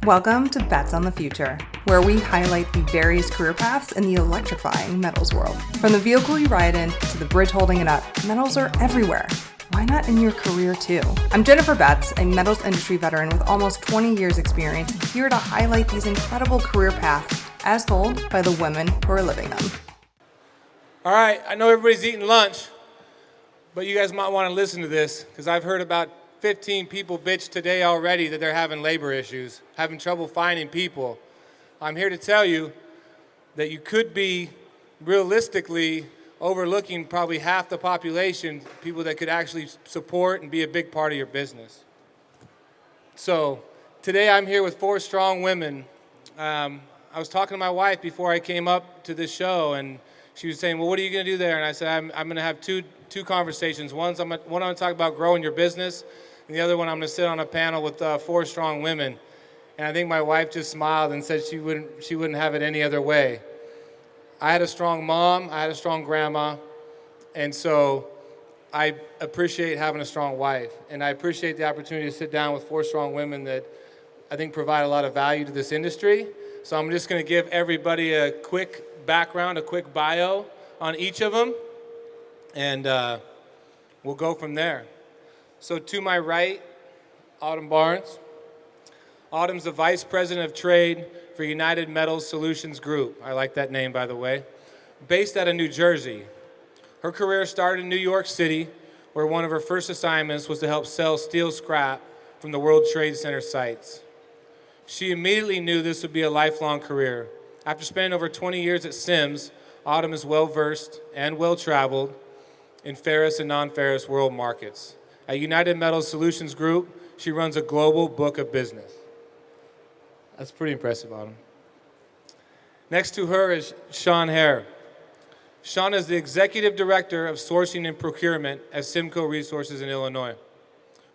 Welcome to Bets on the Future, where we highlight the various career paths in the electrifying metals world. From the vehicle you ride in to the bridge holding it up, metals are everywhere. Why not in your career too? I'm Jennifer Betts, a metals industry veteran with almost 20 years experience, here to highlight these incredible career paths as told by the women who are living them. All right, I know everybody's eating lunch, but you guys might want to listen to this because I've heard about 15 people bitch today already that they're having labor issues, having trouble finding people. I'm here to tell you that you could be realistically overlooking probably half the population, people that could actually support and be a big part of your business. So today I'm here with 4 strong women. I was talking to my wife before I came up to this show, and she was saying, well, what are you going to do there? And I said, I'm going to have two conversations. One, I'm going to talk about growing your business, and the other one, I'm going to sit on a panel with 4 strong women. And I think my wife just smiled and said she wouldn't have it any other way. I had a strong mom, I had a strong grandma, and so I appreciate having a strong wife. And I appreciate the opportunity to sit down with 4 strong women that I think provide a lot of value to this industry. So I'm just going to give everybody a quick background, a quick bio on each of them, and we'll go from there. So to my right, Autumn Barnes. Autumn's the Vice President of Trade for United Metals Solutions Group. I like that name, by the way. Based out of New Jersey. Her career started in New York City, where one of her first assignments was to help sell steel scrap from the World Trade Center sites. She immediately knew this would be a lifelong career. After spending over 20 years at Sims, Autumn is well-versed and well-traveled in ferrous and non-ferrous world markets. At United Metals Solutions Group, she runs a global book of business. That's pretty impressive, Autumn. Next to her is Shawn Harre. Shawn is the Executive Director of Sourcing and Procurement at Cimco Resources in Illinois.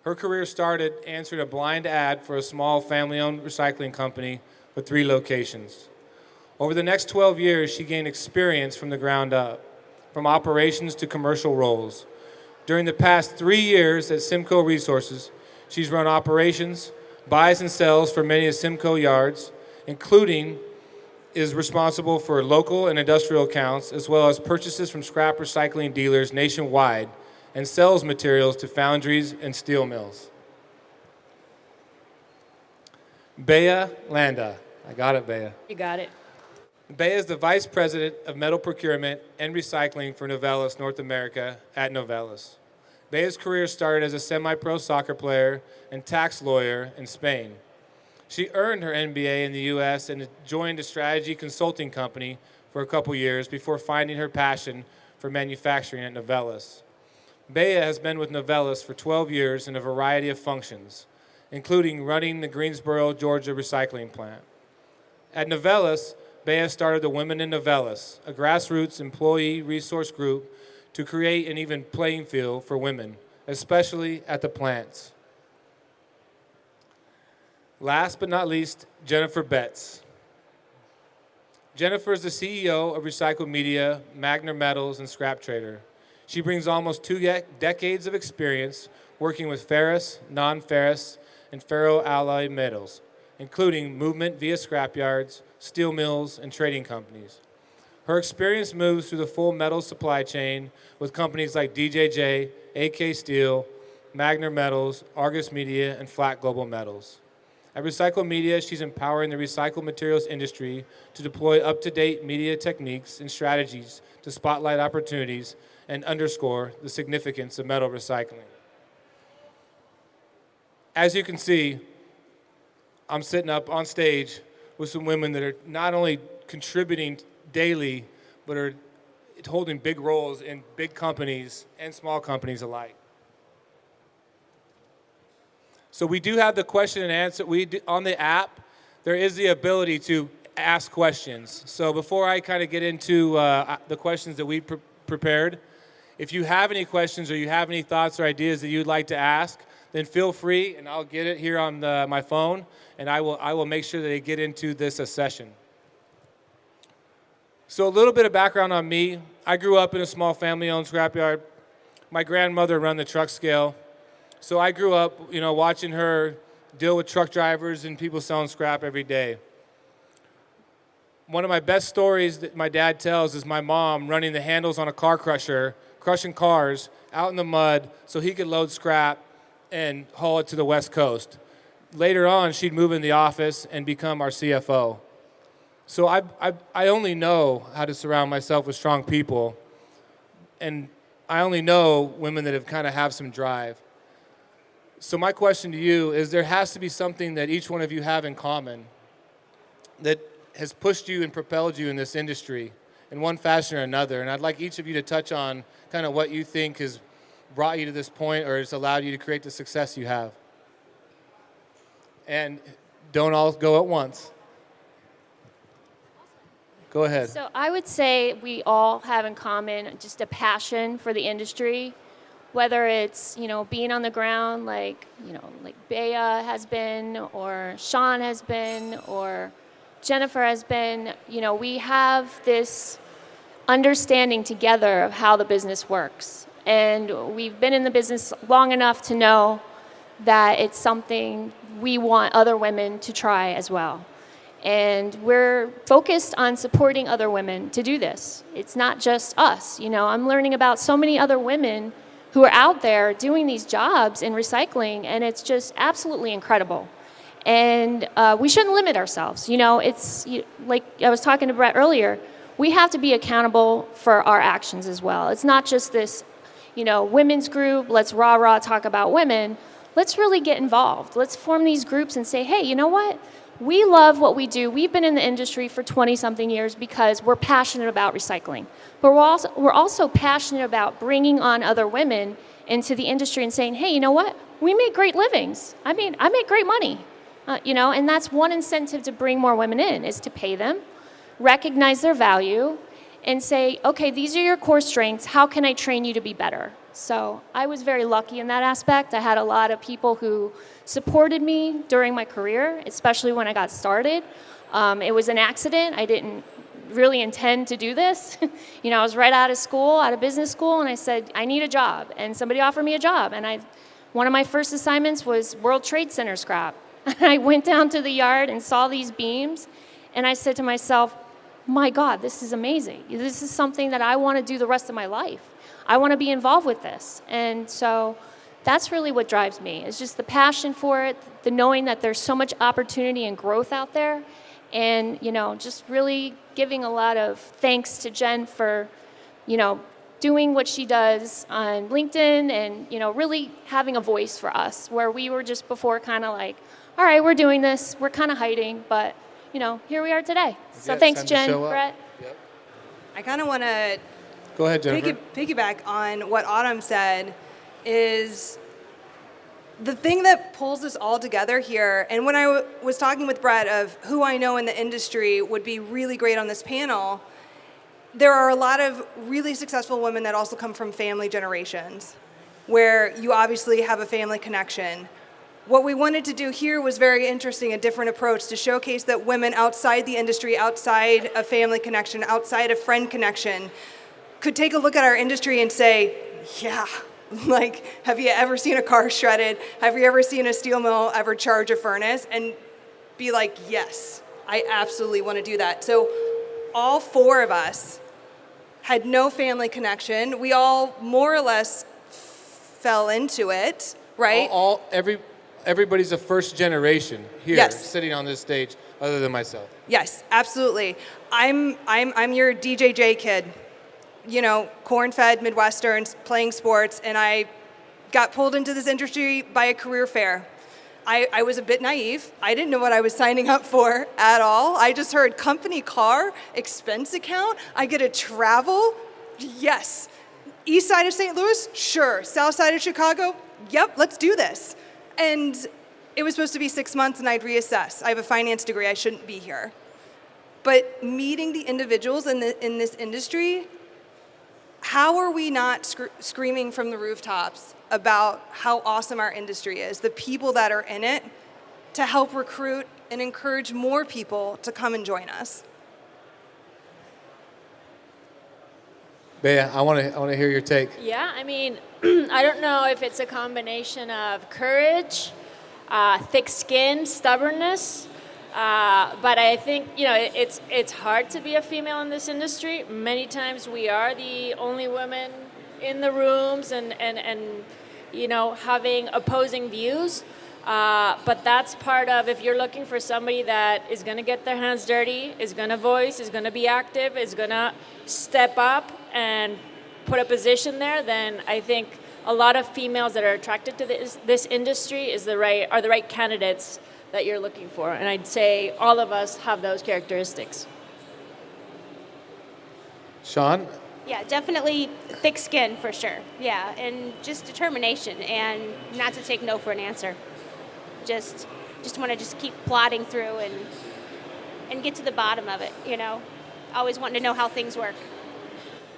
Her career started answering a blind ad for a small family-owned recycling company with 3 locations. Over the next 12 years, she gained experience from the ground up, from operations to commercial roles. During the past 3 years at Cimco Resources, she's run operations, buys and sells for many of Cimco yards, including is responsible for local and industrial accounts, as well as purchases from scrap recycling dealers nationwide, and sells materials to foundries and steel mills. Bea Landa. I got it, Bea. You got it. Bea is the Vice President of Metal Procurement and Recycling for Novelis North America at Novelis. Bea's career started as a semi-pro soccer player and tax lawyer in Spain. She earned her MBA in the U.S. and joined a strategy consulting company for a couple years before finding her passion for manufacturing at Novelis. Bea has been with Novelis for 12 years in a variety of functions, including running the Greensboro, Georgia recycling plant. At Novelis, Bea started the Women in Novelis, a grassroots employee resource group to create an even playing field for women, especially at the plants. Last but not least, Jennifer Betts. Jennifer is the CEO of Recycled Media, Magna Metals, and Scrap Trader. She brings almost 2 decades of experience working with ferrous, non-ferrous, and ferroalloy metals, including movement via scrapyards, steel mills, and trading companies. Her experience moves through the full metal supply chain with companies like DJJ, AK Steel, Magna Metals, Argus Media, and Flat Global Metals. At Recycled Media, she's empowering the recycled materials industry to deploy up-to-date media techniques and strategies to spotlight opportunities and underscore the significance of metal recycling. As you can see, I'm sitting up on stage with some women that are not only contributing daily, but are holding big roles in big companies and small companies alike. So we do have the question and answer. On the app, there is the ability to ask questions. So before I kind of get into the questions that we prepared, if you have any questions or you have any thoughts or ideas that you'd like to ask, then feel free, and I'll get it here on my phone, and I will make sure that they get into this session. So a little bit of background on me. I grew up in a small family-owned scrapyard. My grandmother ran the truck scale. So I grew up, watching her deal with truck drivers and people selling scrap every day. One of my best stories that my dad tells is my mom running the handles on a car crusher, crushing cars out in the mud so he could load scrap and haul it to the West Coast. Later on, she'd move in the office and become our CFO. So I only know how to surround myself with strong people, and I only know women that have some drive. So my question to you is, there has to be something that each one of you have in common that has pushed you and propelled you in this industry in one fashion or another. And I'd like each of you to touch on kind of what you think has brought you to this point or has allowed you to create the success you have. And don't all go at once. Go ahead. So I would say we all have in common just a passion for the industry, whether it's, being on the ground like Bea has been, or Shawn has been, or Jennifer has been. We have this understanding together of how the business works. And we've been in the business long enough to know that it's something we want other women to try as well. And we're focused on supporting other women to do this. It's not just us. I'm learning about so many other women who are out there doing these jobs in recycling, and it's just absolutely incredible. And we shouldn't limit ourselves. It's like I was talking to Brett earlier, we have to be accountable for our actions as well. It's not just this, women's group, let's rah-rah talk about women. Let's really get involved. Let's form these groups and say, hey, you know what? We love what we do. We've been in the industry for 20-something years because we're passionate about recycling. But we're also passionate about bringing on other women into the industry and saying, hey, you know what? We make great livings. I make great money. And that's one incentive to bring more women in, is to pay them, recognize their value, and say, okay, these are your core strengths. How can I train you to be better? So I was very lucky in that aspect. I had a lot of people who supported me during my career, especially when I got started. It was an accident. I didn't really intend to do this. I was right out of business school, and I said, I need a job. And somebody offered me a job. And one of my first assignments was World Trade Center scrap. I went down to the yard and saw these beams, and I said to myself, my God, this is amazing. This is something that I want to do the rest of my life. I want to be involved with this. And so that's really what drives me, is just the passion for it, the knowing that there's so much opportunity and growth out there, and, just really giving a lot of thanks to Jen for, doing what she does on LinkedIn and, really having a voice for us, where we were just before kind of like, all right, we're doing this, we're kind of hiding, but, here we are today. So thanks, Jen, Brett. Yep. I kind of want to Go ahead, Jennifer. piggyback on what Autumn said. Is the thing that pulls us all together here, and when I was talking with Brett of who I know in the industry would be really great on this panel, there are a lot of really successful women that also come from family generations, where you obviously have a family connection. What we wanted to do here was very interesting, a different approach to showcase that women outside the industry, outside a family connection, outside a friend connection, could take a look at our industry and say, yeah, like, have you ever seen a car shredded? Have you ever seen a steel mill ever charge a furnace? And be like, yes, I absolutely want to do that. So all four of us had no family connection. We all more or less fell into it, right? Everybody's a first generation here, yes, sitting on this stage, other than myself. Yes, absolutely. I'm your DJJ kid. Corn-fed Midwesterns, playing sports, and I got pulled into this industry by a career fair. I was a bit naive. I didn't know what I was signing up for at all. I just heard company car, expense account, I get to travel. Yes. East side of St. Louis? Sure. South side of Chicago? Yep, let's do this. And it was supposed to be 6 months, and I'd reassess. I have a finance degree. I shouldn't be here. But meeting the individuals in this industry, how are we not screaming from the rooftops about how awesome our industry is, the people that are in it, to help recruit and encourage more people to come and join us? Bea, I want to hear your take. Yeah, I don't know if it's a combination of courage, thick skin, stubbornness. But I think, it's hard to be a female in this industry. Many times we are the only women in the rooms and having opposing views. But that's part of, if you're looking for somebody that is going to get their hands dirty, is going to voice, is going to be active, is going to step up and put a position there, then I think a lot of females that are attracted to this industry are the right candidates that you're looking for. And I'd say all of us have those characteristics. Shawn? Yeah, definitely thick skin for sure. Yeah, and just determination and not to take no for an answer. Just want to just keep plodding through and get to the bottom of it, Always wanting to know how things work.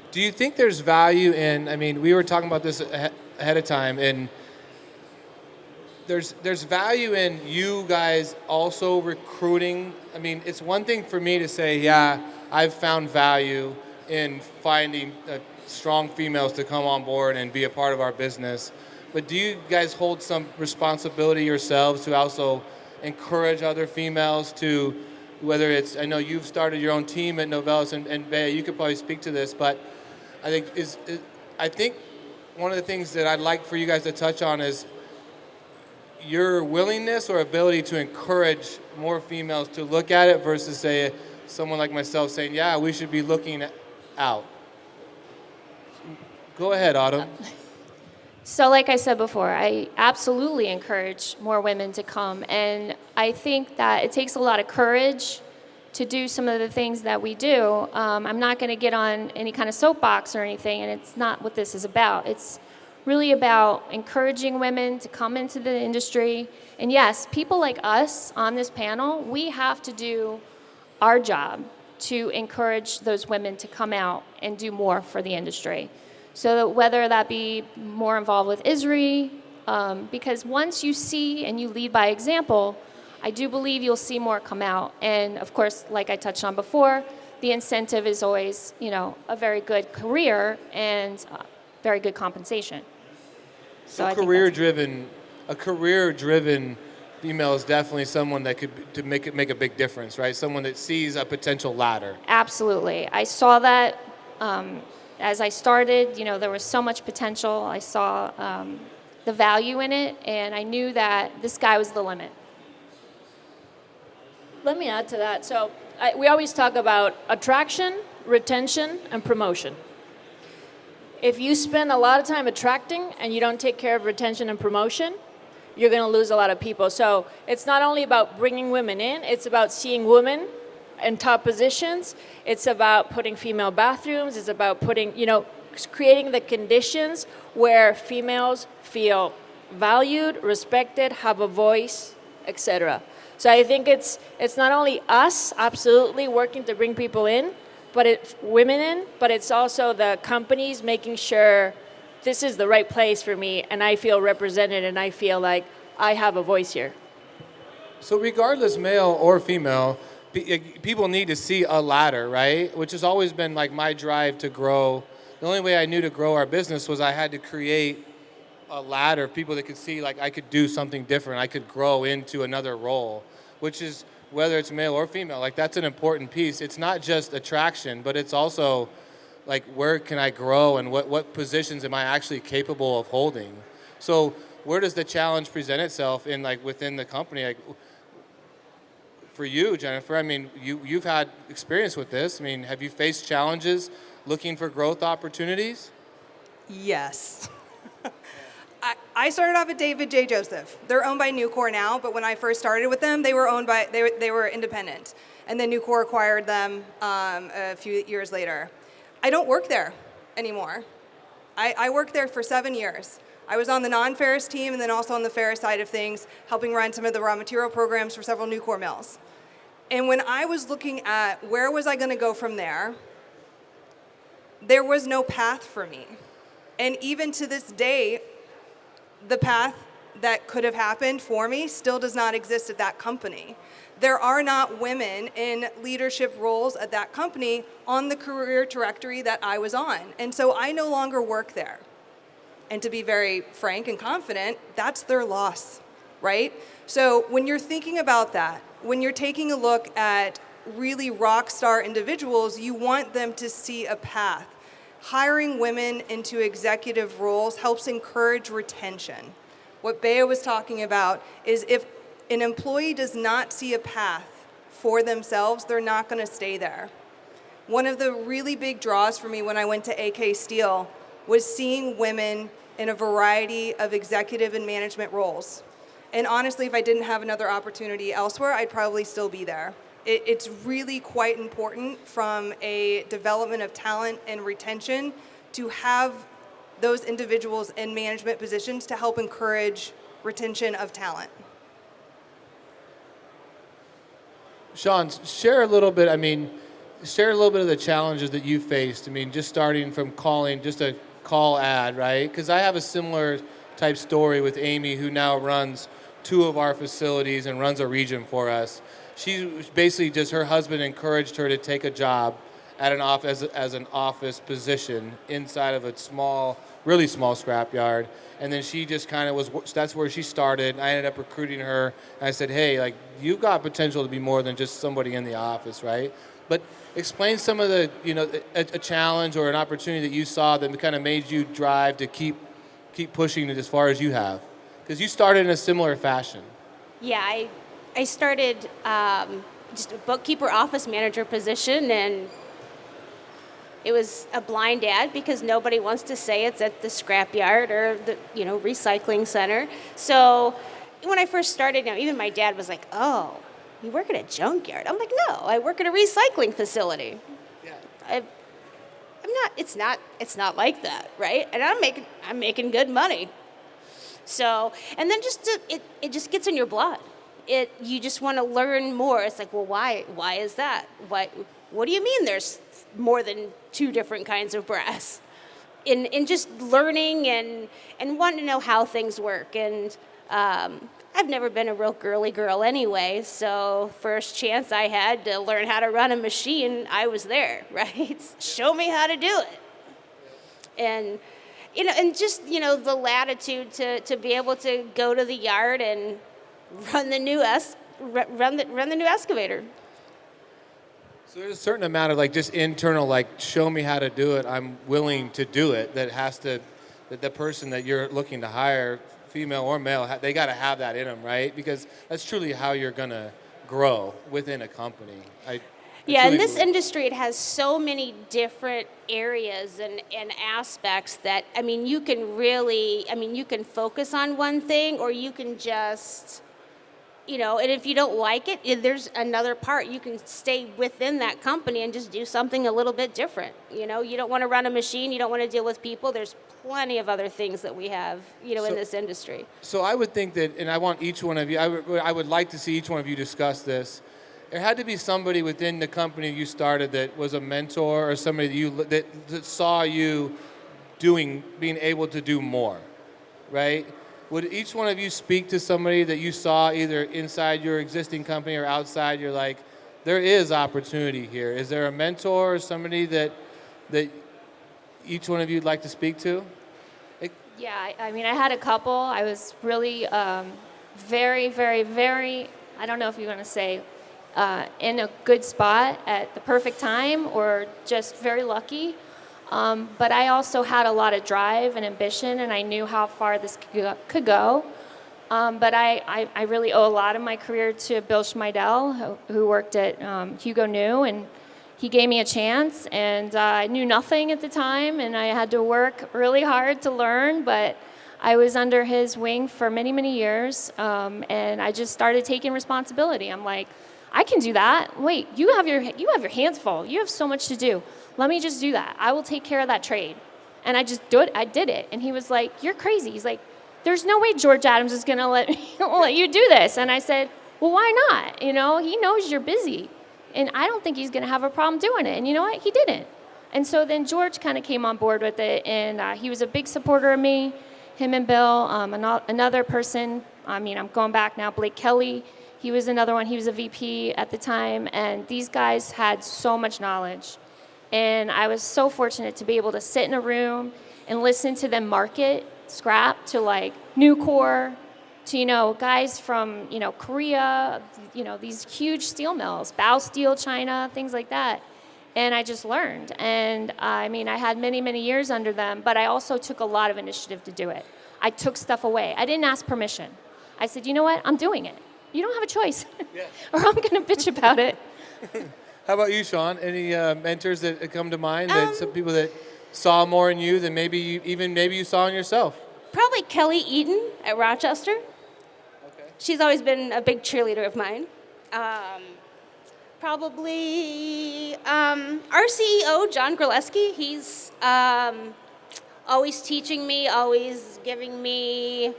Do you think there's value in, we were talking about this ahead of time, and there's value in you guys also recruiting. It's one thing for me to say, yeah, I've found value in finding strong females to come on board and be a part of our business. But do you guys hold some responsibility yourselves to also encourage other females to, whether it's, I know you've started your own team at Novelis, and Bea, you could probably speak to this, but I think one of the things that I'd like for you guys to touch on is your willingness or ability to encourage more females to look at it versus, say, someone like myself saying, yeah, we should be looking out. Go ahead, Autumn. So like I said before, I absolutely encourage more women to come. And I think that it takes a lot of courage to do some of the things that we do. I'm not going to get on any kind of soapbox or anything, and it's not what this is about. It's really about encouraging women to come into the industry. And yes, people like us on this panel, we have to do our job to encourage those women to come out and do more for the industry. So that whether that be more involved with ISRI, because once you see and you lead by example, I do believe you'll see more come out. And of course, like I touched on before, the incentive is always, a very good career and very good compensation. So a career-driven female is definitely someone that could make a big difference, right? Someone that sees a potential ladder. Absolutely. I saw that as I started. There was so much potential. I saw the value in it, and I knew that the sky was the limit. Let me add to that. So we always talk about attraction, retention, and promotion. If you spend a lot of time attracting and you don't take care of retention and promotion, you're going to lose a lot of people. So it's not only about bringing women in, it's about seeing women in top positions. It's about putting female bathrooms. It's about creating the conditions where females feel valued, respected, have a voice, etc. So I think it's not only us absolutely working to bring people in, women in, but it's also the companies making sure this is the right place for me and I feel represented and I feel like I have a voice here. So regardless, male or female, people need to see a ladder, right? Which has always been like my drive to grow. The only way I knew to grow our business was I had to create a ladder of people that could see like I could do something different. I could grow into another role, which is whether it's male or female. Like that's an important piece. It's not just attraction, but it's also like where can I grow and what positions am I actually capable of holding? So where does the challenge present itself in like within the company? Like for you, Jennifer, you've had experience with this. Have you faced challenges looking for growth opportunities? Yes. I started off at David J. Joseph. They're owned by Nucor now, but when I first started with them, they were independent. And then Nucor acquired them a few years later. I don't work there anymore. I worked there for 7 years. I was on the non-ferrous team and then also on the ferrous side of things, helping run some of the raw material programs for several Nucor mills. And when I was looking at where was I going to go from there was no path for me. And even to this day, the path that could have happened for me still does not exist at that company. There are not women in leadership roles at that company on the career trajectory that I was on. And so I no longer work there. And to be very frank and confident, that's their loss. right? So when you're thinking about that, when you're taking a look at really rock star individuals, you want them to see a path. Hiring women into executive roles helps encourage retention. What Bea was talking about is if an employee does not see a path for themselves, they're not going to stay there. One of the really big draws for me when I went to AK Steel was seeing women in a variety of executive and management roles. And honestly, if I didn't have another opportunity elsewhere, I'd probably still be there. It's really quite important from a development of talent and retention to have those individuals in management positions to help encourage retention of talent. Shawn, share a little bit of the challenges that you faced. I mean, just starting from calling, just a call ad, right? Because I have a similar type story with Amy, who now runs 2 of our facilities and runs a region for us. She basically just, her husband encouraged her to take a job at an office as an office position inside of a small, really small scrapyard. And then she just kind of was, that's where she started. I ended up recruiting her. And I said, hey, like, you've got potential to be more than just somebody in the office, right? But explain some of the, a challenge or an opportunity that you saw that kind of made you drive to keep pushing it as far as you have. Because you started in a similar fashion. Yeah, I started just a bookkeeper office manager position, and it was a blind ad because nobody wants to say it's at the scrapyard or the recycling center. So when I first started, even my dad was like, "Oh, you work at a junkyard?" I'm like, "No, I work at a recycling facility." Yeah. I'm not. It's not like that, right? And I'm making good money. So, and then it just gets in your blood. You just want to learn more. It's like, well, why is that? What do you mean there's more than 2 different kinds of brass? In just learning and wanting to know how things work. And I've never been a real girly girl anyway, so first chance I had to learn how to run a machine, I was there, right? Show me how to do it. And and just the latitude to be able to go to the yard and run the new excavator. So there's a certain amount of just internal, show me how to do it, I'm willing to do it, that the person that you're looking to hire, female or male, they got to have that in them, right? Because that's truly how you're going to grow within a company. Yeah, in this industry, it has so many different areas and aspects that, you can focus on one thing, or you can just, and if you don't like it, there's another part. You can stay within that company and just do something a little bit different. You don't want to run a machine, you don't want to deal with people. There's plenty of other things that we have, in this industry. So I would think that, and I want each one of you, I would like to see each one of you discuss this. There had to be somebody within the company you started that was a mentor, or somebody that saw you being able to do more, right? Would each one of you speak to somebody that you saw either inside your existing company or outside? You're like, there is opportunity here. Is there a mentor or somebody that each one of you would like to speak to? Yeah, I had a couple. I was really very, very, very, I don't know if you're going to say, in a good spot at the perfect time, or just very lucky. But I also had a lot of drive and ambition, and I knew how far this could go. But I really owe a lot of my career to Bill Schmeidel, who worked at Hugo New, and he gave me a chance. And I knew nothing at the time, and I had to work really hard to learn, but I was under his wing for many, many years, and I just started taking responsibility. I'm like, I can do that. Wait, you have your hands full. You have so much to do. Let me just do that. I will take care of that trade. And I just do it. I did it. And he was like, you're crazy. He's like, there's no way George Adams is going to let you do this. And I said, well, why not? He knows you're busy. And I don't think he's going to have a problem doing it. And you know what? He didn't. And so then George kind of came on board with it. And he was a big supporter of me, him and Bill. Another person, I'm going back now, Blake Kelly. He was another one. He was a VP at the time. And these guys had so much knowledge. And I was so fortunate to be able to sit in a room and listen to them market scrap to Nucor, to, guys from, Korea, these huge steel mills, Bao Steel, China, things like that. And I just learned. And I had many, many years under them, but I also took a lot of initiative to do it. I took stuff away. I didn't ask permission. I said, you know what? I'm doing it. You don't have a choice. Yeah. Or I'm going to bitch about it. How about you, Shawn? Any mentors that come to mind? That some people that saw more in you than maybe you saw in yourself? Probably Kelly Eaton at Rochester. Okay. She's always been a big cheerleader of mine. Probably our CEO, John Graleski. He's always teaching me, always giving me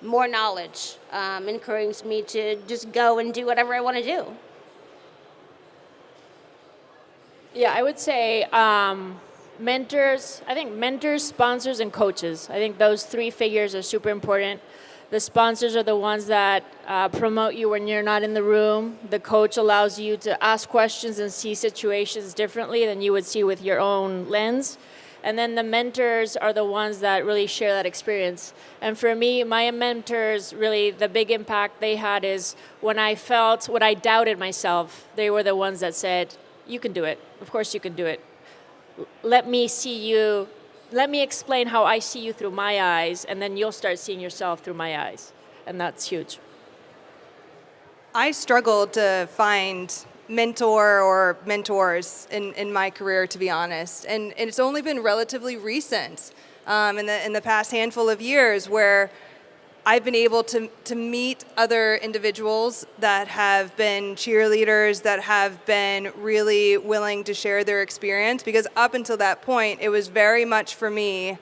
more knowledge, encourages me to just go and do whatever I want to do. Yeah, I would say mentors. I think mentors, sponsors, and coaches. I think those three figures are super important. The sponsors are the ones that promote you when you're not in the room. The coach allows you to ask questions and see situations differently than you would see with your own lens. And then the mentors are the ones that really share that experience. And for me, my mentors, really the big impact they had is when I doubted myself, they were the ones that said, you can do it. Of course you can do it. Let me see you. Let me explain how I see you through my eyes, and then you'll start seeing yourself through my eyes. And that's huge. I struggled to find mentor or mentors in my career, to be honest. And it's only been relatively recent in the past handful of years where I've been able to meet other individuals that have been cheerleaders, that have been really willing to share their experience, because up until that point, it was very much for me,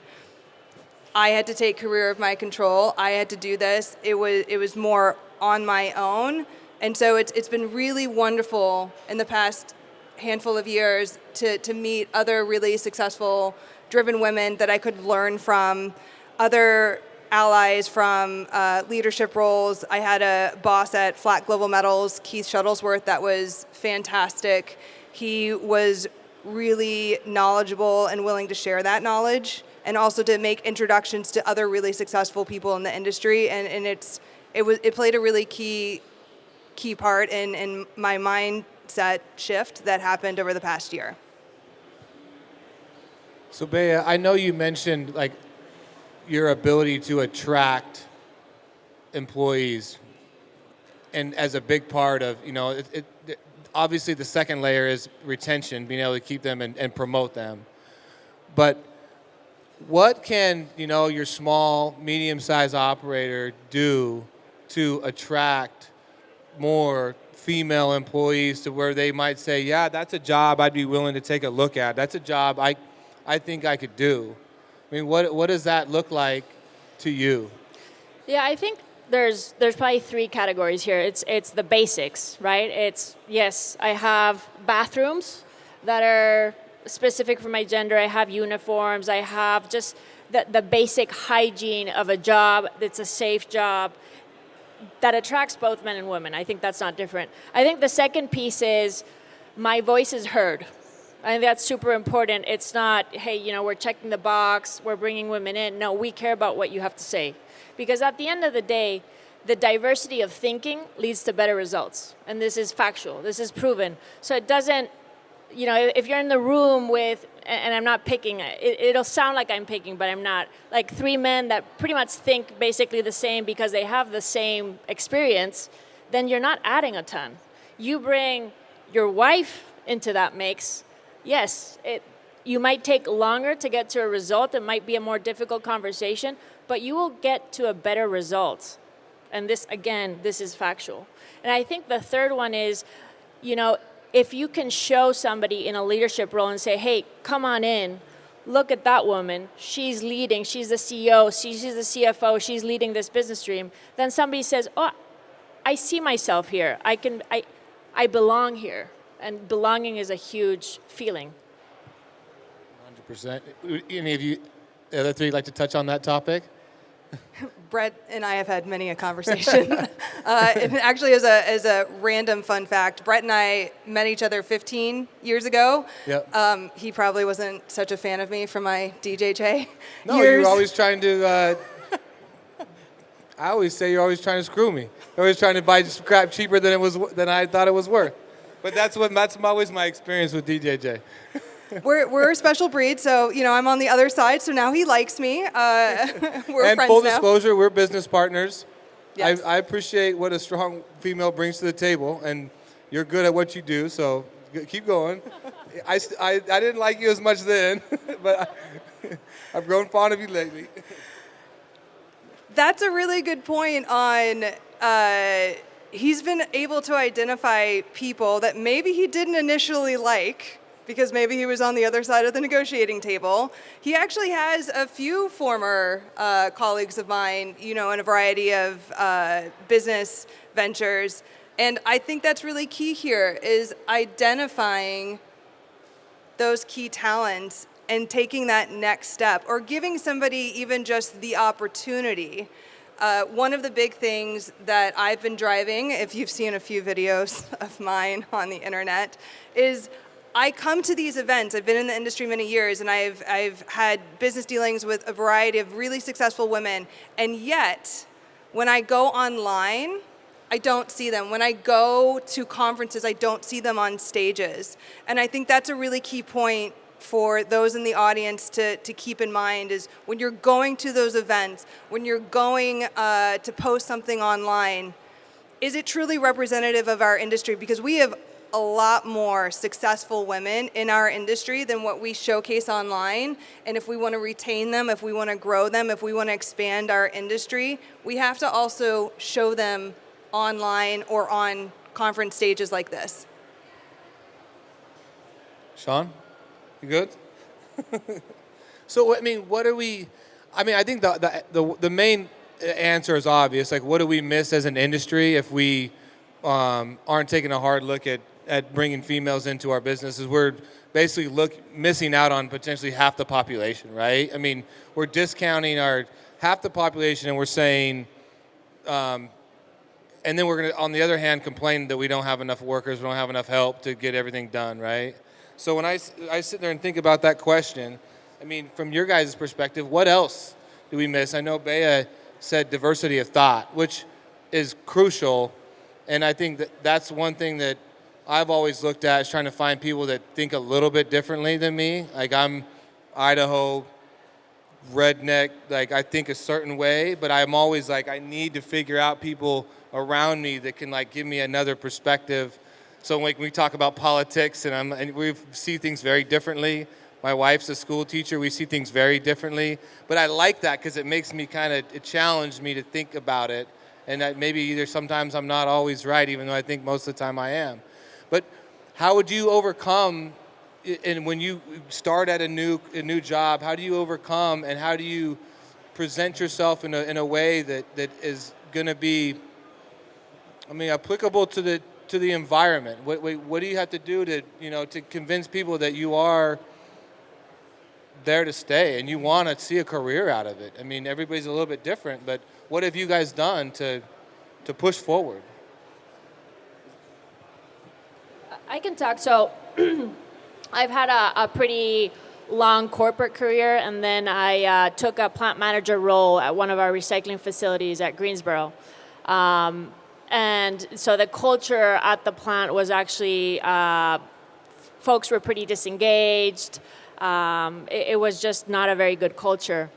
I had to take career of my control. I had to do this. It was more on my own. And so it's been really wonderful in the past handful of years to meet other really successful, driven women that I could learn from, other allies from leadership roles. I had a boss at Flat Global Metals, Keith Shuttlesworth, that was fantastic. He was really knowledgeable and willing to share that knowledge, and also to make introductions to other really successful people in the industry. And it played a really key part in my mindset shift that happened over the past year. So Bea, I know you mentioned your ability to attract employees, and as a big part of, obviously the second layer is retention, being able to keep them and promote them. But what can, your small, medium-sized operator do to attract more female employees to where they might say, yeah, that's a job I'd be willing to take a look at. That's a job I think I could do. I mean, what does that look like to you? Yeah, I think there's probably three categories here. It's the basics, right? It's, yes, I have bathrooms that are specific for my gender. I have uniforms. I have just the basic hygiene of a job that's a safe job that attracts both men and women. I think that's not different. I think the second piece is my voice is heard. I think that's super important. It's not, hey, we're checking the box, we're bringing women in. No, we care about what you have to say. Because at the end of the day, the diversity of thinking leads to better results. And this is factual. This is proven. So it doesn't, if you're in the room with, and I'm not picking, it'll sound like I'm picking, but I'm not, like three men that pretty much think basically the same because they have the same experience, then you're not adding a ton. You bring your wife into that mix. Yes, you might take longer to get to a result. It might be a more difficult conversation, but you will get to a better result. And this is factual. And I think the third one is, if you can show somebody in a leadership role and say, hey, come on in, look at that woman, she's leading, she's the CEO, she's the CFO, she's leading this business stream, then somebody says, oh, I see myself here, I belong here. And belonging is a huge feeling. 100%. Any of you, the other three, like to touch on that topic? Brett and I have had many a conversation. And actually, as a random fun fact, Brett and I met each other 15 years ago. Yep. He probably wasn't such a fan of me from my DJJ No, years. you were always trying to I always say you're always trying to screw me. You're always trying to buy crap cheaper than I thought it was worth. But that's always my experience with DJJ. We're a special breed, so I'm on the other side. So now he likes me. We're and friends full now. disclosure, we're business partners. Yes. I appreciate what a strong female brings to the table, and you're good at what you do. So keep going. I didn't like you as much then, but I've grown fond of you lately. That's a really good point on he's been able to identify people that maybe he didn't initially like because maybe he was on the other side of the negotiating table. He actually has a few former colleagues of mine, in a variety of business ventures. And I think that's really key here is identifying those key talents and taking that next step or giving somebody even just the opportunity. One of the big things that I've been driving, if you've seen a few videos of mine on the internet, is I come to these events. I've been in the industry many years, and I've had business dealings with a variety of really successful women, and yet when I go online, I don't see them. When I go to conferences, I don't see them on stages. And I think that's a really key point for those in the audience to keep in mind is when you're going to those events, when you're going to post something online, is it truly representative of our industry? Because we have a lot more successful women in our industry than what we showcase online. And if we want to retain them, if we want to grow them, if we want to expand our industry, we have to also show them online or on conference stages like this. Shawn, you good? So, what are we? I think the main answer is obvious. Like, what do we miss as an industry if we aren't taking a hard look at bringing females into our businesses? We're basically missing out on potentially half the population, right? We're discounting half the population, and we're saying, and then we're going to, on the other hand, complain that we don't have enough workers, we don't have enough help to get everything done, right? So when I sit there and think about that question, from your guys' perspective, what else do we miss? I know Bea said diversity of thought, which is crucial, and I think that's one thing that I've always looked at is trying to find people that think a little bit differently than me. Like, I'm Idaho, redneck, like I think a certain way, but I'm always like, I need to figure out people around me that can give me another perspective. So when we talk about politics and we see things very differently. My wife's a school teacher, we see things very differently. But I like that because it makes me it challenged me to think about it. And that maybe either sometimes I'm not always right, even though I think most of the time I am. But how would you overcome, and when you start at a new job, how do you overcome and how do you present yourself in a way that is going to be, applicable to the environment? What do you have to do to convince people that you are there to stay and you want to see a career out of it? Everybody's a little bit different, but what have you guys done to push forward? I can talk. So I've had a pretty long corporate career, and then I took a plant manager role at one of our recycling facilities at Greensboro. And so the culture at the plant was actually, folks were pretty disengaged. It was just not a very good culture.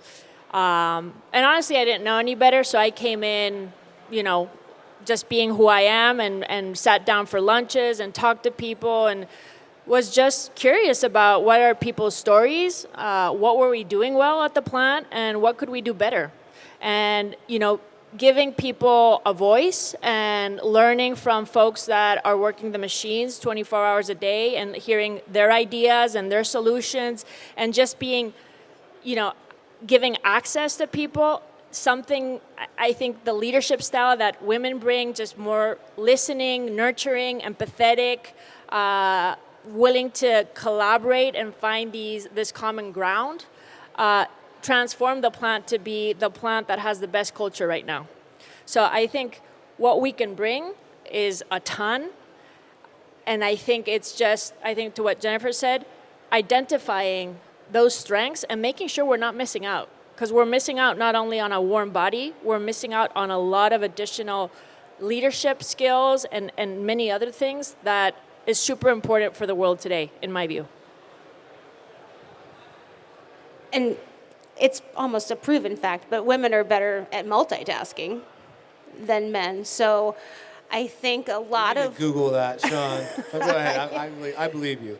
And honestly, I didn't know any better, so I came in, just being who I am and sat down for lunches and talked to people and was just curious about what are people's stories, what were we doing well at the plant, and what could we do better. And, giving people a voice and learning from folks that are working the machines 24 hours a day and hearing their ideas and their solutions and just being, giving access to people, something I think the leadership style that women bring, just more listening, nurturing, empathetic, willing to collaborate and find this common ground, transform the plant to be the plant that has the best culture right now. So I think what we can bring is a ton. And I think it's just, to what Jennifer said, identifying those strengths and making sure we're not missing out. because we're missing out not only on a warm body, we're missing out on a lot of additional leadership skills and many other things that is super important for the world today, in my view. And it's almost a proven fact, but women are better at multitasking than men. So I think a lot of... Google that, Shawn. Go ahead. I believe you.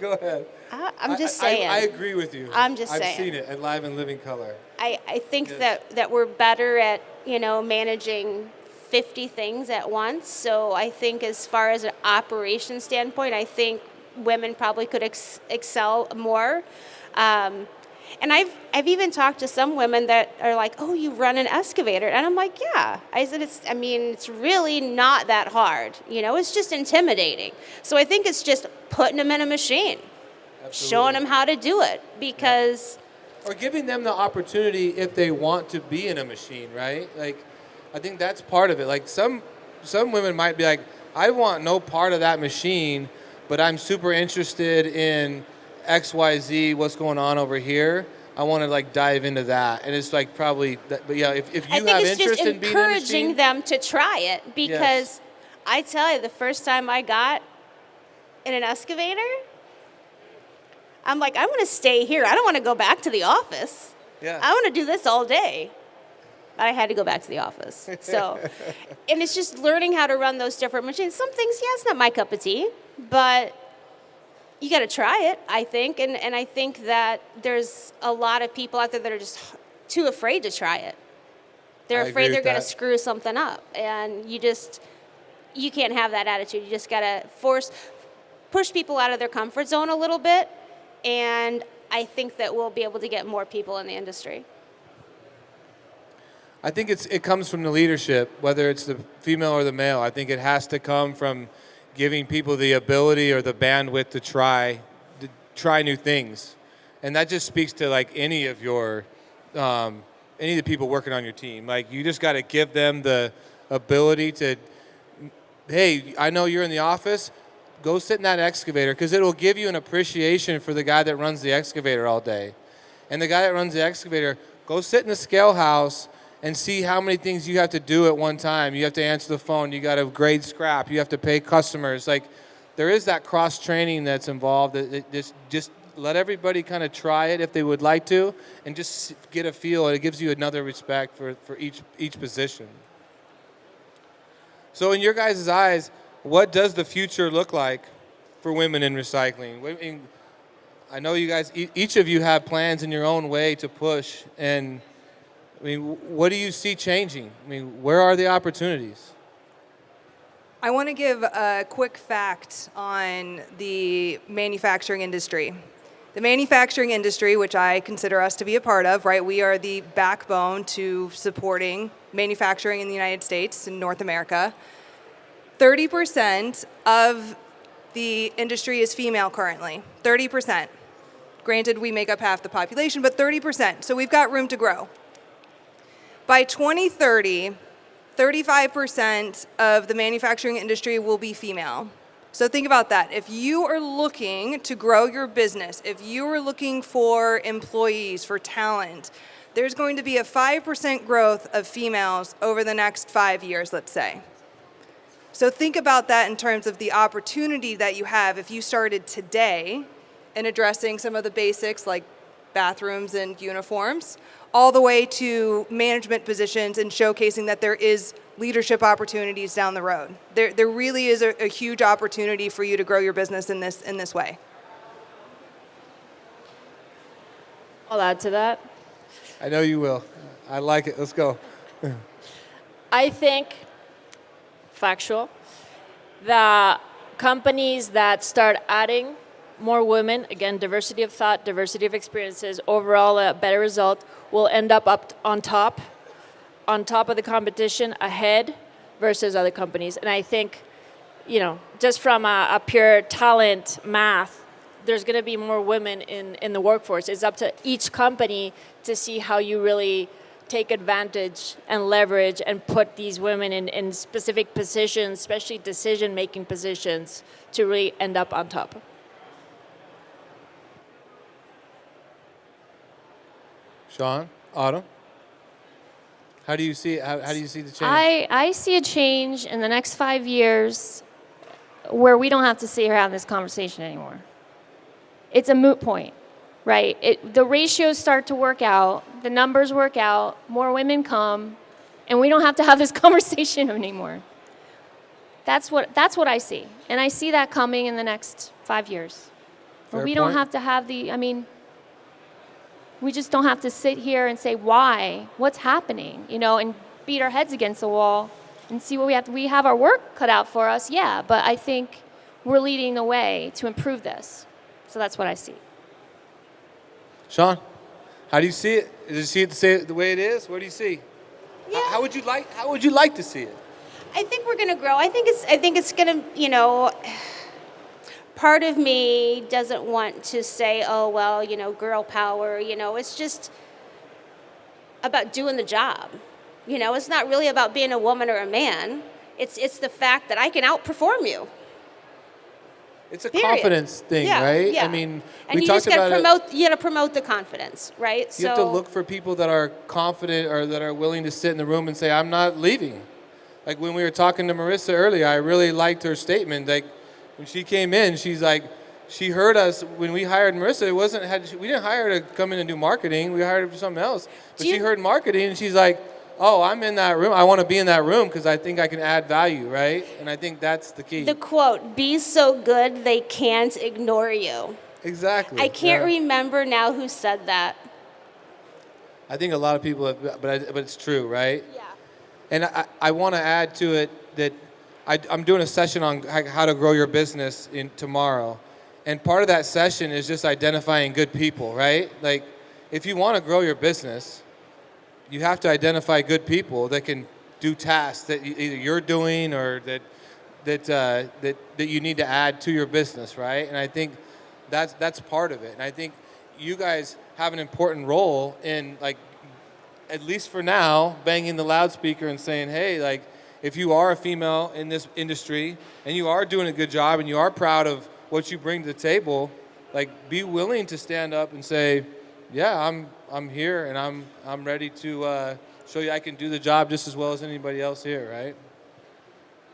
Go ahead. I'm just saying. I agree with you. I'm just saying. I've seen it at live and living color. I think that we're better at, managing 50 things at once. So I think as far as an operation standpoint, I think women probably could excel more. And I've even talked to some women that are like, "Oh, you run an excavator," and I'm like, "Yeah." I said, "It's really not that hard. It's just intimidating." So I think it's just putting them in a machine, showing them how to do it, because. Or giving them the opportunity if they want to be in a machine, right? Like, I think that's part of it. Like some women might be like, "I want no part of that machine, but I'm super interested in XYZ, what's going on over here. I want to dive into that." And it's probably that, but yeah, if you have interest in being in a machine, encouraging them to try it, because I tell you, the first time I got in an excavator, I'm like, I want to stay here. I don't want to go back to the office. Yeah. I want to do this all day. But I had to go back to the office. So, and it's just learning how to run those different machines. Some things, it's not my cup of tea, but you got to try it, I think. And I think that there's a lot of people out there that are just too afraid to try it. They're afraid they're going to screw something up. And you can't have that attitude. You just got to push people out of their comfort zone a little bit. And I think that we'll be able to get more people in the industry. I think it comes from the leadership, whether it's the female or the male. I think it has to come from giving people the ability or the bandwidth to try new things. And that just speaks to any of the people working on your team. You just got to give them the ability to, hey, I know you're in the office, go sit in that excavator, because it will give you an appreciation for the guy that runs the excavator all day. And the guy that runs the excavator, go sit in the scale house and see how many things you have to do at one time. You have to answer the phone. You got to grade scrap. You have to pay customers. There is that cross-training that's involved. Just let everybody kind of try it if they would like to, and just get a feel. And it gives you another respect for each position. So in your guys' eyes, what does the future look like for women in recycling? I know you guys, each of you have plans in your own way to push, and what do you see changing? Where are the opportunities? I want to give a quick fact on the manufacturing industry. The manufacturing industry, which I consider us to be a part of, right? We are the backbone to supporting manufacturing in the United States and North America. 30% of the industry is female currently. 30%. Granted, we make up half the population, but 30%. So we've got room to grow. By 2030, 35% of the manufacturing industry will be female. So think about that. If you are looking to grow your business, if you are looking for employees, for talent, there's going to be a 5% growth of females over the next 5 years, let's say. So think about that in terms of the opportunity that you have if you started today in addressing some of the basics like bathrooms and uniforms, all the way to management positions and showcasing that there is leadership opportunities down the road. There really is a huge opportunity for you to grow your business in this way. I'll add to that. I know you will. I like it. Let's go. I think, factual, the companies that start adding more women, again, diversity of thought, diversity of experiences, overall a better result, will end up on top of the competition, ahead versus other companies. And I think, just from a pure talent math, there's going to be more women in the workforce. It's up to each company to see how you really take advantage and leverage and put these women in specific positions, especially decision-making positions, to really end up on top. Shawn, Autumn, how do you see it? How do you see the change? I see a change in the next 5 years where we don't have to sit here having this conversation anymore. It's a moot point, right? The ratios start to work out, the numbers work out, more women come, and we don't have to have this conversation anymore. That's what I see. And I see that coming in the next 5 years. Where we don't have to have we just don't have to sit here and say why, what's happening, and beat our heads against the wall and see what we have. We have our work cut out for us, yeah, but I think we're leading the way to improve this. So that's what I see. Shawn, how do you see it? Do you see it the way it is? What do you see? Yeah. How would you like to see it? I think we're going to grow. I think it's going to, part of me doesn't want to say, oh, well, girl power, it's just about doing the job. It's not really about being a woman or a man. It's the fact that I can outperform you. It's a Period. confidence thing, Yeah, right? yeah. I mean, and we you talked just about you got to promote the confidence, right? You have to look for people that are confident or that are willing to sit in the room and say, I'm not leaving. Like when we were talking to Marissa earlier, I really liked her statement. Like when she came in, she's like, she heard us when we hired Marissa. We didn't hire her to come in and do marketing. We hired her for something else. But she heard marketing and she's like, oh, I'm in that room. I want to be in that room because I think I can add value, right? And I think that's the key. The quote, be so good they can't ignore you. Exactly. I can't remember now who said that. I think a lot of people have, but it's true, right? Yeah. And I want to add to it that I'm doing a session on how to grow your business tomorrow. And part of that session is just identifying good people, right? Like if you want to grow your business, you have to identify good people that can do tasks that either you're doing or that you need to add to your business, right? And I think that's part of it. And I think you guys have an important role in, like, at least for now, banging the loudspeaker and saying, hey, like, if you are a female in this industry and you are doing a good job and you are proud of what you bring to the table, like, be willing to stand up and say, yeah, I'm here and I'm ready to show you I can do the job just as well as anybody else here, right?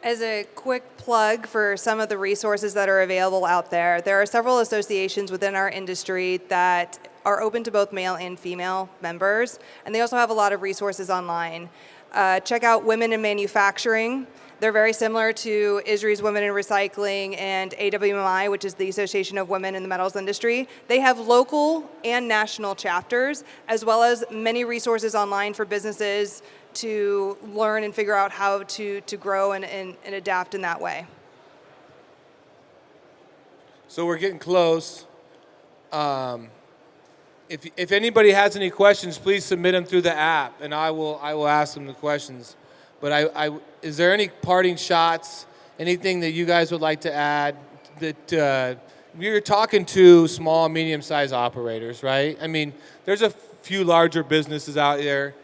As a quick plug for some of the resources that are available out there, there are several associations within our industry that are open to both male and female members, and they also have a lot of resources online. Check out Women in Manufacturing. They're very similar to ISRI's Women in Recycling and AWMI, which is the Association of Women in the Metals Industry. They have local and national chapters, as well as many resources online for businesses to learn and figure out how to grow and adapt in that way. So we're getting close. If anybody has any questions, please submit them through the app, and I will ask them the questions. But is there any parting shots, anything that you guys would like to add? That you're talking to small, medium-sized operators, right? I mean, there's a few larger businesses out there,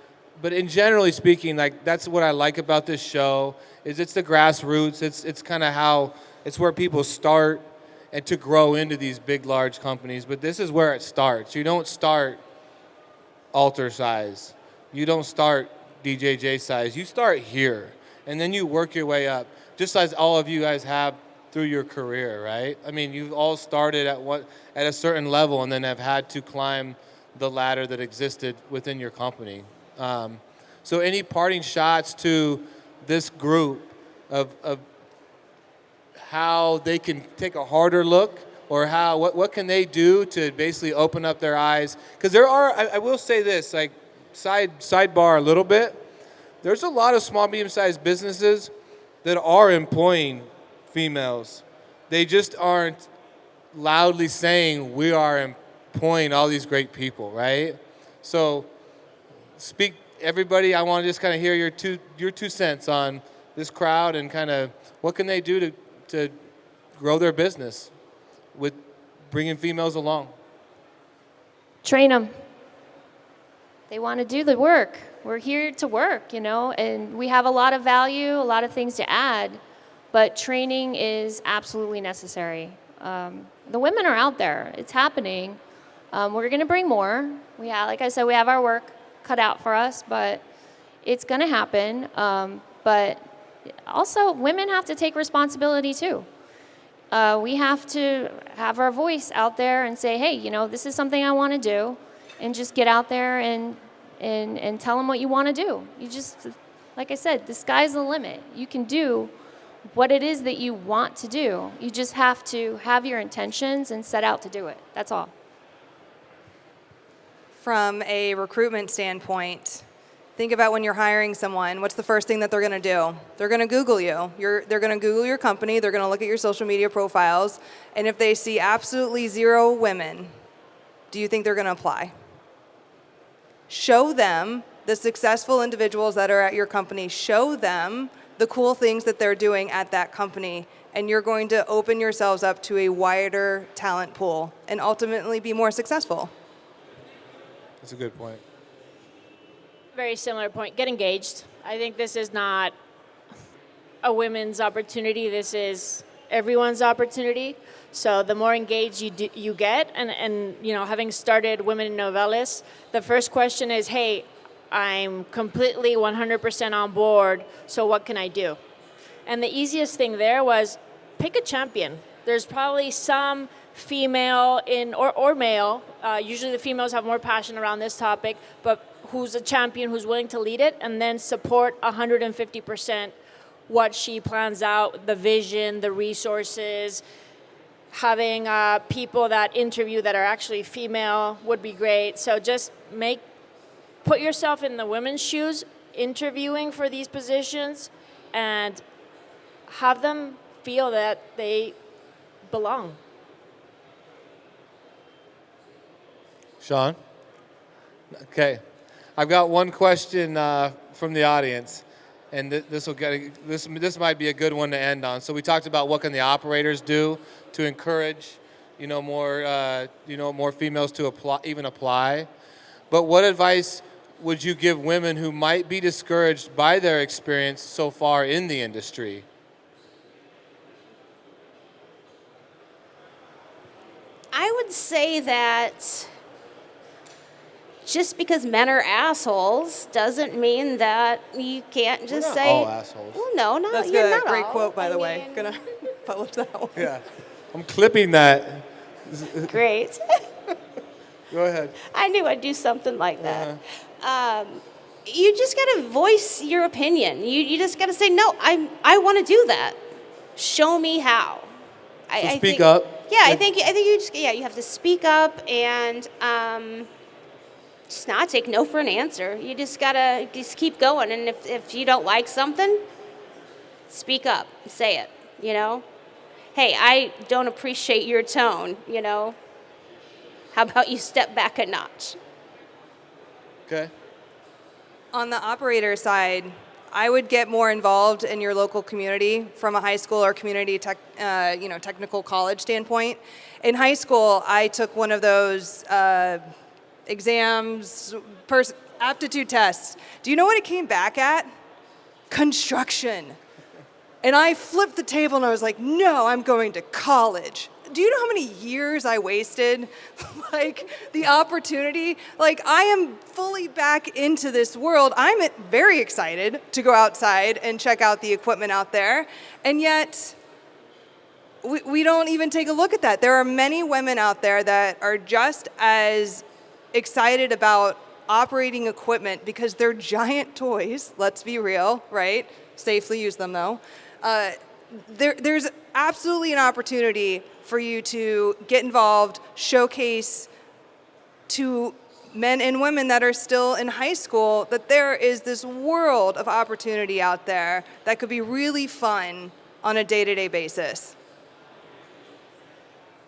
but in generally speaking, like, that's what I like about this show. Is it's the grassroots. It's kind of how it's where people start and to grow into these big, large companies. But this is where it starts. You don't start altar size. You don't start DJJ size. You start here, and then you work your way up, just as all of you guys have through your career, right? I mean, you've all started at a certain level and then have had to climb the ladder that existed within your company. So any parting shots to this group of how they can take a harder look, or what can they do to basically open up their eyes? Because I will say this, like, sidebar a little bit, there's a lot of small, medium-sized businesses that are employing females. They just aren't loudly saying we are employing all these great people, right? So everybody, I want to just kind of hear your two cents on this crowd and kind of what can they do to grow their business with bringing females along. Train them. They want to do the work. We're here to work, and we have a lot of value, a lot of things to add, but training is absolutely necessary. The women are out there. It's happening. We're going to bring more. Like I said, we have our work cut out for us, but it's going to happen. But also, women have to take responsibility too. We have to have our voice out there and say, hey, this is something I want to do, and just get out there and tell them what you want to do. You just, like I said, the sky's the limit. You can do what it is that you want to do. You just have to have your intentions and set out to do it. That's all. From a recruitment standpoint, think about when you're hiring someone, what's the first thing that they're going to do? They're going to Google you. They're going to Google your company. They're going to look at your social media profiles. And if they see absolutely 0 women, do you think they're going to apply? Show them the successful individuals that are at your company. Show them the cool things that they're doing at that company. And you're going to open yourselves up to a wider talent pool and ultimately be more successful. That's a good point. Very similar point. Get engaged. I think this is not a women's opportunity. This is everyone's opportunity. So the more engaged you get, and having started Women in Novelis, the first question is, hey, I'm completely 100% on board, so what can I do? And the easiest thing there was pick a champion. There's probably some female or male, usually the females have more passion around this topic, but who's a champion, who's willing to lead it, and then support 150% what she plans out, the vision, the resources. Having people that interview that are actually female would be great. So just put yourself in the women's shoes, interviewing for these positions, and have them feel that they belong. Shawn? Okay. I've got one question from the audience, and this might be a good one to end on. So we talked about what can the operators do to encourage, more females to apply. But what advice would you give women who might be discouraged by their experience so far in the industry? I would say that just because men are assholes doesn't mean that you can't just We're not say all assholes. Well, no, That's you're good. not Great all. quote, by the I way. mean, Gonna publish that one. Yeah. I'm clipping that. Great. Go ahead. I knew I'd do something like that. You just gotta voice your opinion. You just gotta say, no, I want to do that. Show me how. I Speak think, up. Yeah, I think you have to speak up and just not take no for an answer. You just gotta keep going. And if you don't like something, speak up, say it. Hey, I don't appreciate your tone. How about you step back a notch? Okay. On the operator side, I would get more involved in your local community from a high school or community technical college standpoint. In high school, I took one of those exams, aptitude tests. Do you know what it came back at? Construction. And I flipped the table and I was like, no, I'm going to college. Do you know how many years I wasted? The opportunity. I am fully back into this world. I'm very excited to go outside and check out the equipment out there. And yet, we don't even take a look at that. There are many women out there that are just as excited about operating equipment because they're giant toys. Let's be real, right? Safely use them, though. There's absolutely an opportunity for you to get involved, showcase to men and women that are still in high school that there is this world of opportunity out there that could be really fun on a day-to-day basis.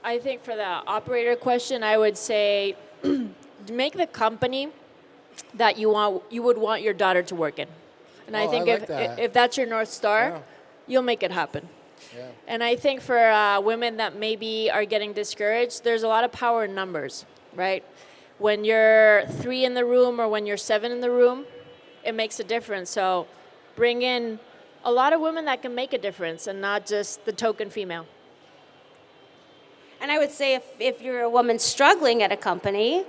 I think for the operator question, I would say make the company that you would want your daughter to work in. And I think if that's your North Star, you'll make it happen. Yeah. And I think for women that maybe are getting discouraged, there's a lot of power in numbers, right? When you're 3 in the room or when you're 7 in the room, it makes a difference. So bring in a lot of women that can make a difference and not just the token female. And I would say if you're a woman struggling at a company,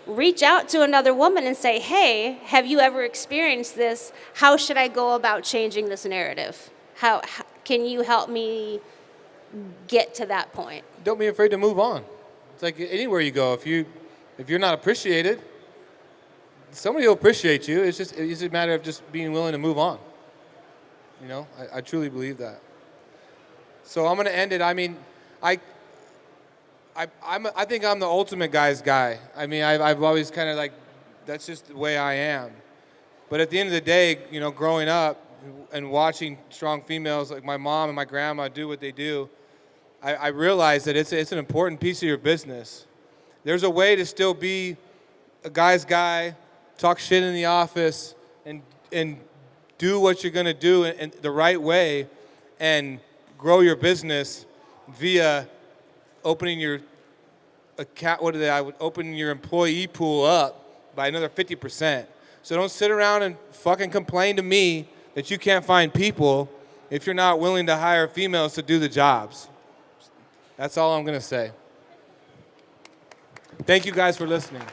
reach out to another woman and say, hey, have you ever experienced this? How should I go about changing this narrative? How can you help me get to that point? Don't be afraid to move on. It's like anywhere you go, if you're not appreciated, somebody will appreciate you. It's just a matter of just being willing to move on. You know, I truly believe that. So I'm going to end it. I mean, I think I'm the ultimate guy's guy. I mean, I've always kind of like, that's just the way I am. But at the end of the day, you know, growing up and watching strong females like my mom and my grandma do what they do, I realized that it's an important piece of your business. There's a way to still be a guy's guy, talk shit in the office, and do what you're going to do in the right way and grow your business via opening your account. Opening your employee pool up by another 50%. So don't sit around and fucking complain to me that you can't find people if you're not willing to hire females to do the jobs. That's all I'm going to say. Thank you guys for listening.